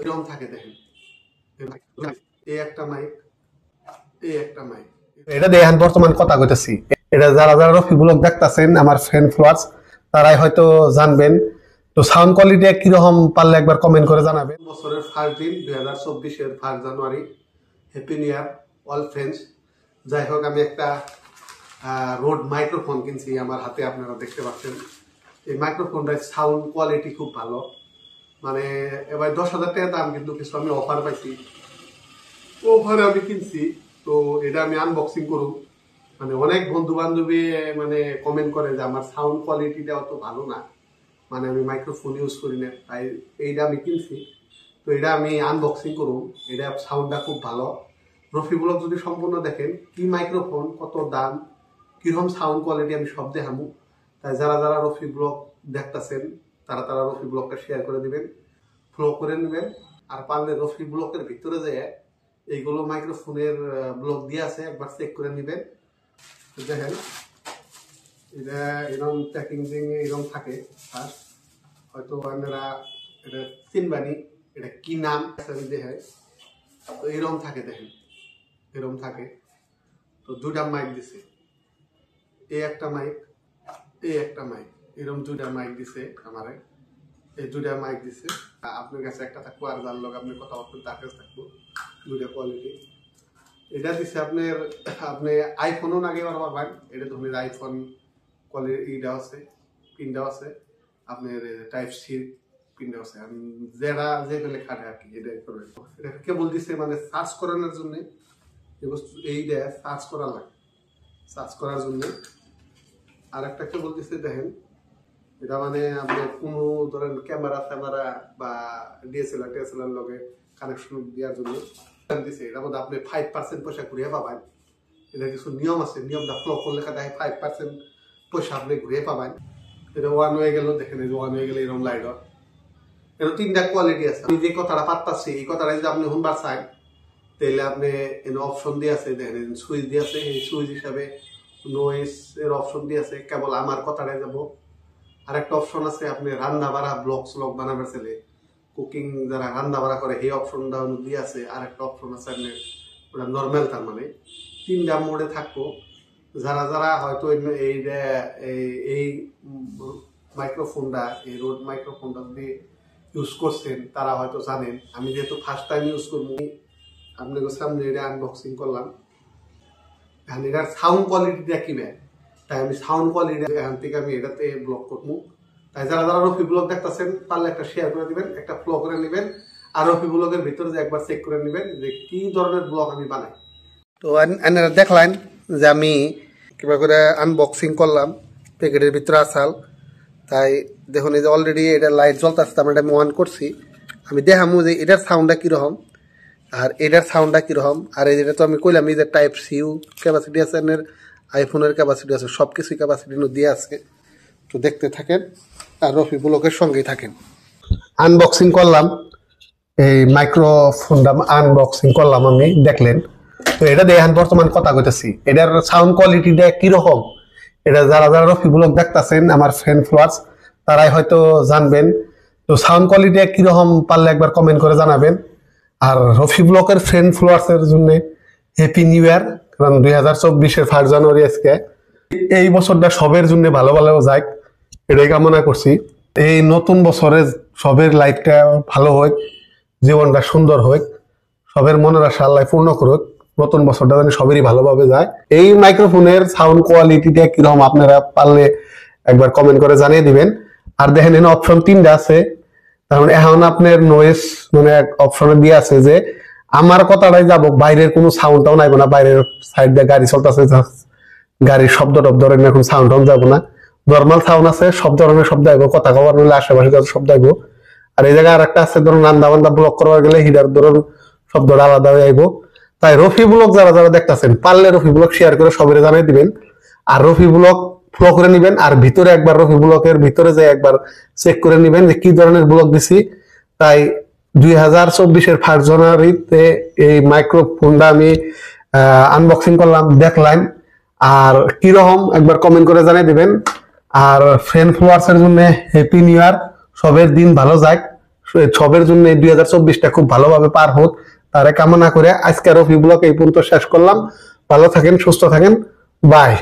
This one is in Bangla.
এরকম থাকে দেখেন, এই একটা মাইক, এই একটা মাইক। এটা দেখেন বর্তমান কথা কইতেছি, এটা যারা যারা রফি ব্লগ দেখতেছেন আমার ফ্রেন্ড ফলোয়ার্স তারাই হয়তো জানবেন। তো সাউন্ড কোয়ালিটি কিরকম পারলে একবার কমেন্ট করে জানাবেন। বছরের ফার্স্ট দিন 2024-এর 1 জানুয়ারি, happy new year all friends. যাই হোক, আমি একটা রোড মাইক্রোফোন কিনছি আমার হাতে, আপনারা দেখতে পাচ্ছেন। এই মাইক্রোফোনটার সাউন্ড কোয়ালিটি খুব ভালো, মানে এবার 10,000 টাকা দাম, কিন্তু কিছু আমি অফার পাইছি, অফারে আমি কিনছি। তো এটা আমি আনবক্সিং করুন। মানে অনেক বন্ধু বান্ধবী মানে কমেন্ট করে যে আমার সাউন্ড কোয়ালিটিটা অত ভালো না, মানে আমি মাইক্রোফোন ইউজ করি না, তাই এইটা আমি কিনছি। তো এটা আমি আনবক্সিং করুন। এটা সাউন্ডটা খুব ভালো। রফি ব্লগ যদি সম্পূর্ণ দেখেন, কি মাইক্রোফোন, কত দাম, কিরকম সাউন্ড কোয়ালিটি, আমি সব দেখাবো। তাই যারা যারা রফি ব্লগ দেখতেছেন তারা তারা রফি ব্লগটা শেয়ার করে দিবেন, ফলো করে নেবেন। আর পারলে রফি ব্লগের ভিতরে যায় এইগুলো মাইক্রোফোনের ব্লগ দিয়ে আছে, একবার চেক করে নেবেন। দেখেন এটা এরকম প্যাকিং এরকম থাকে। ফার্স্ট হয়তো আপনারা এটা চিনবানি, এটা কি নাম দেখে। তো এরকম থাকে, দেখেন এরকম থাকে। তো দুটা মাইক দিছে, এই একটা মাইক, এই একটা মাইক, এরকম দুটা মাইক দিছে আমারে। এই দুটা মাইক দিছে, আপনার কাছে একটা থাকবো আর যার লোক আপনি কথা বলবেন তার কাছে থাকবো। দুটা কোয়ালিটি এটা দিছে আপনার, আপনি আইফোনও নাগে পারবেন। এটা ধরুন আইফোন কোয়ালিটি ইটা আছে, পিনটা আছে, আপনার টাইপ সি পিনটা আছে। যারা যে পেলে খাটে আর কি, এটা করবেন। এটা কেবল দিছে মানে সার্চ করানোর জন্য, এইটা সার্চ করা লাগে, সার্চ করার জন্য। আর একটা কেবল দিছে দেখেন, এটা মানে আপনি কোনো ধরেন ক্যামেরা বা ডিএসএলআর লগে কানেকশন দেওয়ার জন্য দিছে। এটার মধ্যে আপনি 5% পয়সা ঘুরিয়ে পাবেন। এটা কিছু নিয়ম আছে, নিয়মটা ফলো করলে দেখে 5% পয়সা আপনি ঘুরিয়ে পাবেন। এটা ওয়ান হয়ে গেল, দেখেন এই ওয়ান হয়ে গেলে এরকম লাইট। এটা 3টা কোয়ালিটি আছে। আমি যে কথাটা পারতাছি, এই কথাটা যদি আপনি শুনবার চান তাহলে আপনি এর অপশন দিয়ে আছে, দেখেন সুইচ দিয়ে আছে। এই সুইচ হিসাবে নয়েজ এর অপশন দিয়ে আছে, কেবল আমার কথাটাই যাব। আর একটা অপশন আছে, আপনি রান্না বাড়া ব্লগ বানাবার ছেলে, কুকিং যারা রান্না বাড়া করে, এই অপশনটা দিয়ে আছে। আর একটা অপশন আছে আপনি ওটা নর্মাল, তার মানে 3টা মোডে থাকবো। যারা যারা হয়তো এই মাইক্রোফোনটা, এই রোড মাইক্রোফোনটা যদি ইউজ করছেন তারা হয়তো জানেন। আমি যেহেতু ফার্স্ট টাইম ইউজ করবো, আপনাদের সামনে এটা আনবক্সিং করলাম। এটার সাউন্ড কোয়ালিটিটা কি ব্যাগ, তাই আমি সাউন্ড কোয়ালিটি এখান থেকে আমি এটাতে ব্লগ করবো। তাই যারা যারা রফি ব্লগ দেখতেছেন পারলে একটা শেয়ার করে দিবেন, একটা ফলো করে নেবেন। আর রফি ব্লগের ভিতরে যে একবার চেক করে নেবেন যে কি ধরনের ব্লগ আমি বানাই। তো আপনারা দেখলেন যে আমি কিবা করে আনবক্সিং করলাম, প্যাকেটের ভিতরে আসাল। তাই দেখুন এই যে অলরেডি এটা লাইট জ্বলতেছে, আমরা এটা অন করছি। আমি দেখামু যে এটার সাউন্ডটা কীরকম আর এটার সাউন্ডটা কীরকম। আর এই যেটা তো আমি কইলাম, এই যে টাইপ সিউ ক্যাপাসিটি আছে, আইফোনের ক্যাপাসিটি আছে, সব কিছুই ক্যাপাসিটি দিয়ে আছে। তো দেখতে থাকেন আর রফি ব্লগের সঙ্গেই থাকেন। আনবক্সিং করলাম, এই মাইক্রোফোনটা আনবক্সিং করলাম আমি, দেখলেন। তো এটা দেখেন বর্তমান কথা কইতেছি, এটার সাউন্ড কোয়ালিটিটা কিরকম, এটা যারা যারা রফি ব্লগ দেখতেছেন আমার ফ্রেন্ড ফলোয়ার্স তারাই হয়তো জানবেন। তো সাউন্ড কোয়ালিটি কিরকম পারলে একবার কমেন্ট করে জানাবেন। আর রফি ব্লগের ফ্রেন্ড ফলোয়ার্স এর জন্য হ্যাপি নিউ ইয়ার, কারণ 2024-এর 1 জানুয়ারি আজকে। এই বছরটা সবের জন্য ভালো ভালো যাক, এটাই কামনা করছি। এই নতুন বছরে সবের লাইফটা ভালো হোক, জীবনটা সুন্দর হোক, সবের মনের আশা আল্লাহ পূর্ণ করুক। নতুন বছরটা যেন সবেরই ভালোভাবে যায়। এই মাইক্রোফোনের সাউন্ড কোয়ালিটিটা কিরকম আপনারা পারলে একবার কমেন্ট করে জানিয়ে দিবেন। আর দেখেন এখানে অপশন 3টা আছে, কারণ এখন আপনার নয়েজ মানে অপশনে দিয়ে আছে যে আমার কথাটাই যাব, বাইরের কোনো সাউন্ডটাও নাইব না। বাইরের সাইড দিয়ে গাড়ি চলতেছে, গাড়ির শব্দ টব ধরেন এখন সাউন্ড টাউন যাবো না, নর্মাল সাউন্ড আছে, সব ধরনের শব্দ আইব, কথা কবার নিলে আশেপাশে যত শব্দ আইব। আর এই জায়গায় আর একটা আছে, ধরুন রান্না বান্না ব্লক করবার গেলে হিটার ধরুন শব্দটা আলাদা হয়ে আইব। তাই রফি ব্লগ যারা যারা দেখতেছেন পারলে রফি ব্লগ শেয়ার করে সবাই জানিয়ে দিবেন। আর রফি ব্লগ ফলো করে নিবেন। আর ভিতরে একবার রফি ব্লগের ভিতরে যে একবার চেক করে নিবেন যে কি ধরনের ব্লগ দিছি। তাই 2024-এর 1 জানুয়ারিতে এই মাইক্রোফোনটা আমি আনবক্সিং করলাম, দেখলাম। আর কিরকম একবার কমেন্ট করে জানিয়ে দিবেন। আর ফ্রেন্ড ফলোয়ার্স এর জন্য হ্যাপি নিউ ইয়ার, সবের দিন ভালো যাক, সবের জন্য এই 2024টা খুব ভালোভাবে পার হোক তারে কামনা করে আজকের রফি ব্লগ এই পর্যন্ত শেষ করলাম। ভালো থাকেন, সুস্থ থাকেন, বাই।